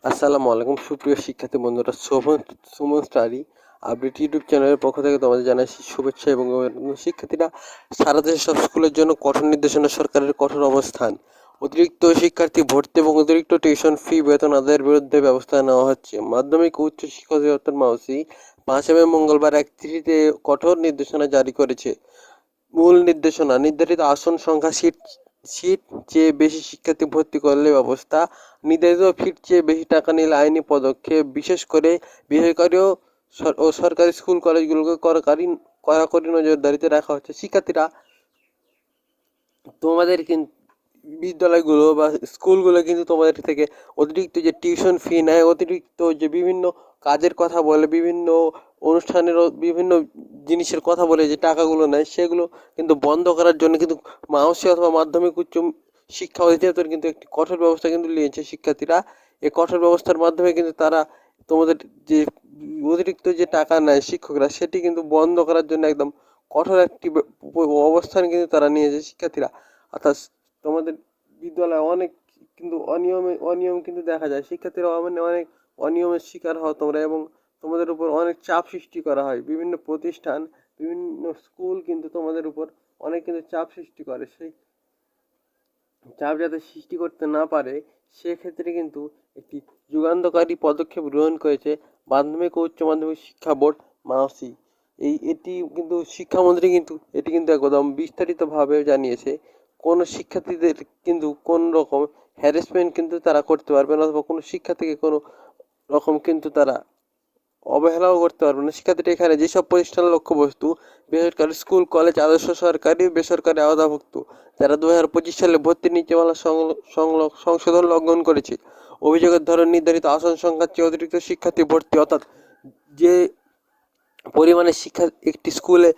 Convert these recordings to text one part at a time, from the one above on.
আসসালামু আলাইকুম সুপ্রিয় শিক্ষার্থী বন্ধুরা, সুমন স্টাডি আপডেট ইউটিউব চ্যানেলের পক্ষ থেকে তোমাদের জানাচ্ছি শুভেচ্ছা এবং অভিনন্দন। শিক্ষার্থীরা, সারা দেশের সব স্কুলের জন্য কঠোর নির্দেশনা, সরকারের কঠোর অবস্থান। অতিরিক্ত শিক্ষার্থী ভর্তি এবং অতিরিক্ত টিউশন ফি বেতন আদায়ের বিরুদ্ধে ব্যবস্থা নেওয়া হচ্ছে। মাধ্যমিক ও উচ্চ শিক্ষা অধিদপ্তর মাউসি 5 মে মঙ্গলবার এক চিঠিতে কঠোর নির্দেশনা জারি করেছে। মূল নির্দেশনা: নির্ধারিত আসন সংখ্যা, সিট চেয়ে বেশি শিক্ষার্থী ভর্তি করলে ব্যবস্থা, নির্ধারিত ফির চেয়ে বেশি টাকা নিলে আইনি পদক্ষেপ। বিশেষ করে বেসরকারি ও সরকারি স্কুল কলেজগুলোকে কড়াকড়ি নজরদারিতে রাখা হচ্ছে। শিক্ষার্থীরা, তোমাদের কিন্তু বিদ্যালয়গুলো বা স্কুলগুলো কিন্তু তোমাদের থেকে অতিরিক্ত যে টিউশন ফি নেয়, অতিরিক্ত যে বিভিন্ন কাজের কথা বলে, বিভিন্ন অনুষ্ঠানেরও বিভিন্ন জিনিসের কথা বলে যে টাকাগুলো নেয়, সেগুলো কিন্তু বন্ধ করার জন্য কিন্তু মাউসি অথবা মাধ্যমিক উচ্চ শিক্ষা অধিদপ্তর কিন্তু একটি কঠোর ব্যবস্থা কিন্তু নিয়েছে। শিক্ষার্থীরা, এই কঠোর ব্যবস্থার মাধ্যমে কিন্তু তারা তোমাদের যে অতিরিক্ত যে টাকা নেয় শিক্ষকরা, সেটি কিন্তু বন্ধ করার জন্য একদম কঠোর একটি অবস্থান কিন্তু তারা নিয়েছে। শিক্ষার্থীরা, অর্থাৎ তোমাদের বিদ্যালয়ে অনেক কিন্তু অনিয়ম কিন্তু দেখা যায়। শিক্ষার্থীরা অনেক অনিয়মের শিকার হও তোমরা, এবং তোমাদের উপর অনেক চাপ সৃষ্টি করা হয়। বিভিন্ন প্রতিষ্ঠান, বিভিন্ন স্কুল কিন্তু তোমাদের উপর অনেক কিন্তু চাপ সৃষ্টি করে। সেই চাপ যাতে সৃষ্টি করতে না পারে, সেক্ষেত্রে কিন্তু একটি যুগান্তকারী পদক্ষেপ গ্রহণ করেছে মাধ্যমিক ও উচ্চ মাধ্যমিক শিক্ষা বোর্ড মাউসি। এটি কিন্তু শিক্ষামন্ত্রী কিন্তু এটি কিন্তু একদম বিস্তারিতভাবে জানিয়েছে। কোনো শিক্ষার্থীদের কিন্তু কোন রকম হ্যারাসমেন্ট কিন্তু তারা করতে পারবে না, অথবা কোনো শিক্ষার্থীকে কোনো রকম কিন্তু তারা অবহেলাও করতে পারবে না। শিক্ষার্থীরা, এখানে যেসব প্রতিষ্ঠানের লক্ষ্যবস্তু: বেসরকারি স্কুল কলেজ, আদর্শ সরকারি বেসরকারি আওতাভুক্ত, যারা 2025 সালে ভর্তির নীতিমালা সংশোধন লঙ্ঘন করেছে। অভিযোগের ধরন: নির্ধারিত আসন সংখ্যার চেয়ে অতিরিক্ত শিক্ষার্থী ভর্তি, অর্থাৎ যে পরিমাণে শিক্ষা একটি স্কুলে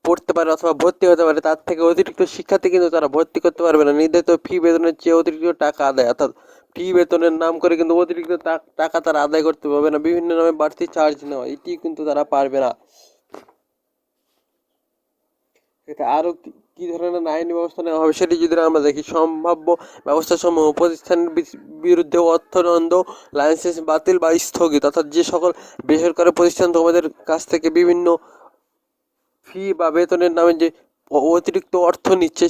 পড়তে পারে অথবা ভর্তি হতে পারে, তার থেকে অতিরিক্ত শিক্ষার্থী কিন্তু তারা ভর্তি করতে পারবে না। নির্ধারিত ফি বেতনের চেয়ে অতিরিক্ত টাকা আদায়, অর্থাৎ ফি বেতনের নাম করে কিন্তু অতিরিক্ত টাকা তারা আদায় করতে পারবে না। বিভিন্ন নামে বাড়তি চার্জ নেওয়া, এটি কিন্তু তারা পারবে না। এটা আরও কি ধরনের আইনি ব্যবস্থা নেওয়া হবে সেটি যদি আমরা দেখি: সম্ভাব্য ব্যবস্থাসমূহ: প্রতিষ্ঠানের বিরুদ্ধে অর্থদণ্ড, লাইসেন্স বাতিল বা স্থগিত, অর্থাৎ যে সকল বেসরকারি প্রতিষ্ঠান তোমাদের কাছ থেকে বিভিন্ন ফি বা বেতনের নামে যে অতিরিক্ত অর্থ নিচ্ছে,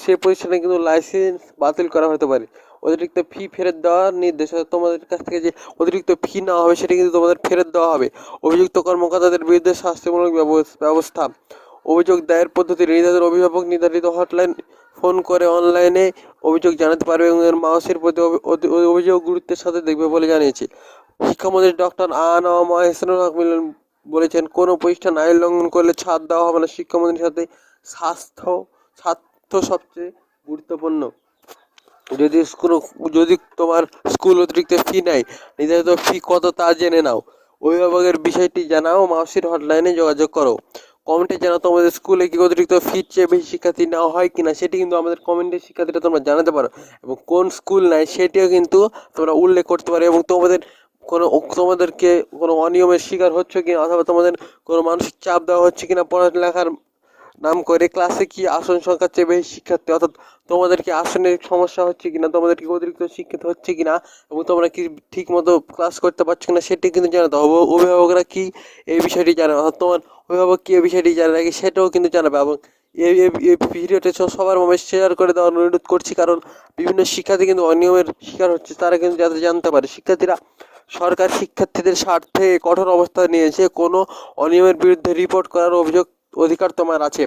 সে প্রতিষ্ঠানে কিন্তু লাইসেন্স বাতিল করা হতে পারে। অতিরিক্ত ফি ফেরত দেওয়ার নির্দেশ: তোমাদের কাছ থেকে যে অতিরিক্ত ফি নেওয়া হবে সেটি কিন্তু তোমাদের ফেরত দেওয়া হবে। অভিযুক্ত কর্মকর্তাদের বিরুদ্ধে শাস্তিমূলক ব্যবস্থা: অভিযোগ দায়ের পদ্ধতি: নির্ধারিত অভিভাবক নির্ধারিত হটলাইন ফোন করে অনলাইনে অভিযোগ জানাতে পারবে এবং এর মাউসির প্রতি অভিযোগ গুরুত্বের সাথে দেখবে বলে জানিয়েছে। শিক্ষামন্ত্রী ডক্টর আ.ন.ম এহসানুল হক মিলন বলেছেন, কোনো প্রতিষ্ঠান আইন লঙ্ঘন করলে ছাড় দেওয়া হবে না। শিক্ষামন্ত্রীর সাথে স্বার্থ সবচেয়ে গুরুত্বপূর্ণ। যদি তোমার স্কুল অতিরিক্ত ফি নেয়, নির্ধারিত ফি কত তা জেনে নাও। অভিভাবকের বিষয়টি জানাও, মাউসির হটলাইনে যোগাযোগ করো। কমেন্টে জানাও তোমাদের স্কুলে কি অতিরিক্ত ফির চেয়ে বেশি শিক্ষার্থী নেওয়া হয় কিনা, সেটি কিন্তু আমাদের কমেন্টে শিক্ষার্থীরা তোমরা জানাতে পারো। এবং কোন স্কুল নেয় সেটিও কিন্তু তোমরা উল্লেখ করতে পারো, এবং তোমাদেরকে কোনো অনিয়মের শিকার হচ্ছে কিনা, অথবা তোমাদের কোনো মানসিক চাপ দেওয়া হচ্ছে কিনা পড়ালেখার নাম করে। ক্লাসে কি আসন সংখ্যার চেয়ে বেশি শিক্ষার্থী, অর্থাৎ তোমাদের কি আসনের সমস্যা হচ্ছে কিনা, তোমাদের কি অতিরিক্ত শিক্ষিত হচ্ছে কিনা, এবং তোমরা কি ঠিক মতো ক্লাস করতে পারছো কিনা, সেটি কিন্তু জানাতে হবে। অভিভাবকরা কি এই বিষয়টি জানে, অর্থাৎ তোমার অভিভাবক কি এই বিষয়টি জানে নাকি, সেটাও কিন্তু জানাবে। এবং এই ভিডিওটি সবার মাঝে শেয়ার করে দেওয়ার অনুরোধ করছি, কারণ বিভিন্ন শিক্ষার্থী কিন্তু অনিয়মের শিকার হচ্ছে, তারা কিন্তু যাতে জানতে পারে। শিক্ষার্থীরা, সরকার শিক্ষার্থীদের স্বার্থে কঠোর অবস্থান নিয়েছে। কোনো অনিয়মের বিরুদ্ধে রিপোর্ট করার অধিকার তোমার আছে।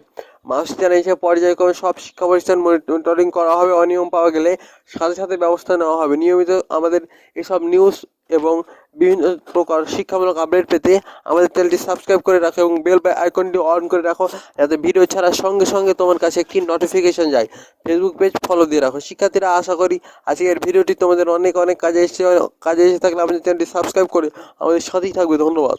মাউসি জানিয়েছে, পর্যায়ক্রমে সব শিক্ষা প্রতিষ্ঠান মনিটরিং করা হবে। অনিয়ম পাওয়া গেলে সাথে সাথে ব্যবস্থা নেওয়া হবে। নিয়মিত আমাদের এসব নিউজ এবং বিভিন্ন প্রকার শিক্ষামূলক আপডেট পেতে আমাদের চ্যানেলটি সাবস্ক্রাইব করে রাখো এবং বেল আইকনটি অন করে রাখো, যাতে ভিডিও ছাড়ার সঙ্গে সঙ্গে তোমার কাছে একটি নোটিফিকেশন যায়। ফেসবুক পেজ ফলো দিয়ে রাখো। শিক্ষার্থীরা, আশা করি আজকের ভিডিওটি তোমাদের অনেক কাজে এসে থাকলে আমাদের চ্যানেলটি সাবস্ক্রাইব করে আমাদের সাথেই থাকবে। ধন্যবাদ।